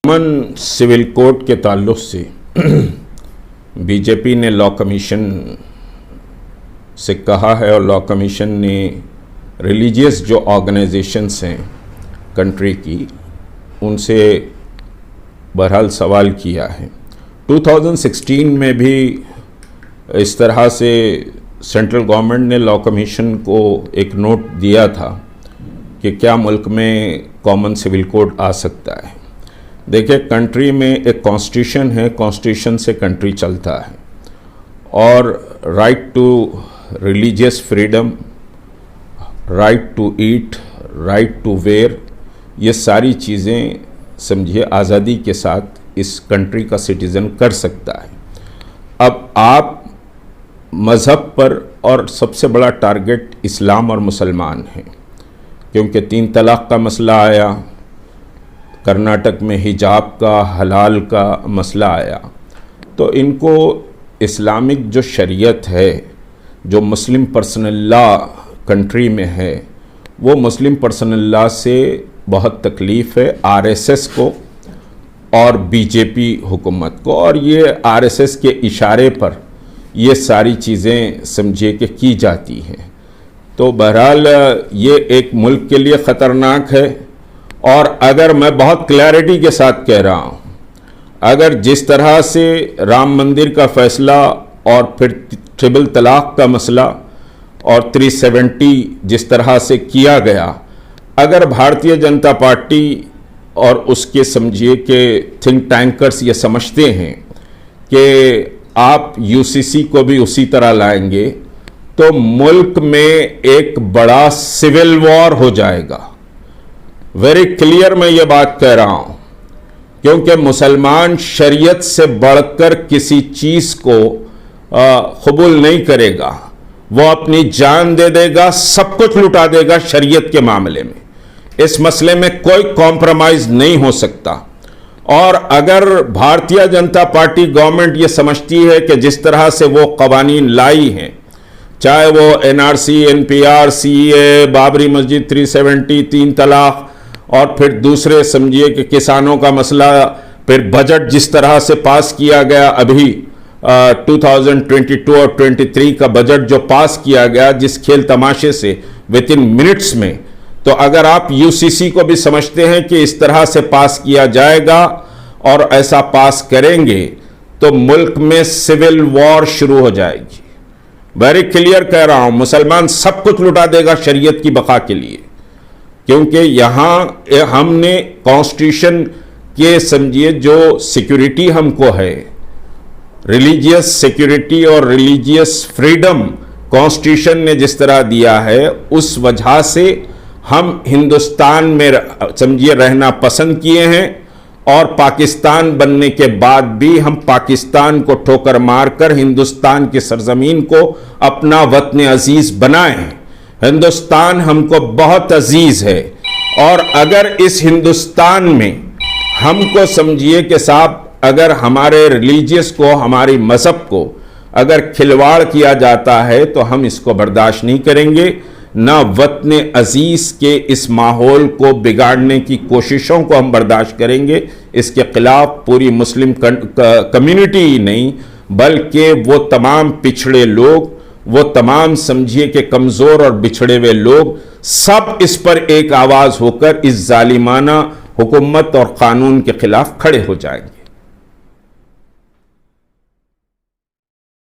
Common civil code के ताल्लुक़ से बीजेपी ने लॉ कमीशन से कहा है और लॉ कमीशन ने रिलीजियस जो ऑर्गेनाइजेशंस हैं कंट्री की उनसे बहरहाल सवाल किया है। 2016 में भी इस तरह से सेंट्रल गवर्नमेंट ने लॉ कमीशन को एक नोट दिया था कि क्या मुल्क में कॉमन सिविल कोड आ सकता है। देखिए, कंट्री में एक कॉन्स्टिट्यूशन है, कॉन्स्टिट्यूशन से कंट्री चलता है और right to religious freedom, right to eat, right to wear, ये सारी चीज़ें समझिए आज़ादी के साथ इस कंट्री का सिटीज़न कर सकता है। अब आप मज़हब पर, और सबसे बड़ा टारगेट इस्लाम और मुसलमान हैं, क्योंकि 3 तलाक़ का मसला आया, कर्नाटक में हिजाब का हलाल का मसला आया, तो इनको इस्लामिक जो शरीयत है, जो मुस्लिम पर्सनल लॉ कंट्री में है, वो मुस्लिम पर्सनल लॉ से बहुत तकलीफ़ है आरएसएस को और बीजेपी हुकूमत को, और ये आरएसएस के इशारे पर ये सारी चीज़ें समझिए कि की जाती हैं। तो बहरहाल ये एक मुल्क के लिए ख़तरनाक है। और अगर मैं बहुत क्लैरिटी के साथ कह रहा हूँ, अगर जिस तरह से राम मंदिर का फ़ैसला और फिर ट्रिपल तलाक़ का मसला और 370 जिस तरह से किया गया, अगर भारतीय जनता पार्टी और उसके समझिए कि थिंक टैंकर्स ये समझते हैं कि आप यूसीसी को भी उसी तरह लाएंगे, तो मुल्क में एक बड़ा सिविल वॉर हो जाएगा। वेरी क्लियर मैं ये बात कह रहा हूँ, क्योंकि मुसलमान शरीयत से बढ़कर किसी चीज़ को कबूल नहीं करेगा। वो अपनी जान दे देगा, सब कुछ लुटा देगा शरीयत के मामले में। इस मसले में कोई कॉम्प्रोमाइज़ नहीं हो सकता। और अगर भारतीय जनता पार्टी गवर्नमेंट ये समझती है कि जिस तरह से वो कवानीन लाई हैं, चाहे वो एनआरसी, एनपीआर, सीए, बाबरी मस्जिद, 370, 3 तलाक़, और फिर दूसरे समझिए कि किसानों का मसला, फिर बजट जिस तरह से पास किया गया अभी 2022 और 23 का बजट जो पास किया गया, जिस खेल तमाशे से विद इन मिनट्स में, तो अगर आप यूसीसी को भी समझते हैं कि इस तरह से पास किया जाएगा और ऐसा पास करेंगे तो मुल्क में सिविल वॉर शुरू हो जाएगी। वेरी क्लियर कह रहा हूं, मुसलमान सब कुछ लुटा देगा शरीयत की बका के लिए, क्योंकि यहाँ हमने कॉन्स्टिट्यूशन के समझिए जो सिक्योरिटी हमको है, रिलीजियस सिक्योरिटी और रिलीजियस फ्रीडम कॉन्स्टिट्यूशन ने जिस तरह दिया है, उस वजह से हम हिंदुस्तान में समझिए रहना पसंद किए हैं। और पाकिस्तान बनने के बाद भी हम पाकिस्तान को ठोकर मारकर हिंदुस्तान की सरजमीन को अपना वतन अजीज बनाए हैं। हिंदुस्तान हमको बहुत अजीज है, और अगर इस हिंदुस्तान में हमको समझिए कि साहब अगर हमारे रिलीजियस को, हमारी मज़हब को अगर खिलवाड़ किया जाता है तो हम इसको बर्दाश्त नहीं करेंगे। ना वतन अजीज के इस माहौल को बिगाड़ने की कोशिशों को हम बर्दाश्त करेंगे। इसके खिलाफ पूरी मुस्लिम कम्युनिटी ही नहीं, बल्कि वो तमाम पिछड़े लोग, वो तमाम समझिए कि कमज़ोर और बिछड़े हुए लोग, सब इस पर एक आवाज़ होकर इस जालिमाना हुकूमत और क़ानून के खिलाफ खड़े हो जाएंगे।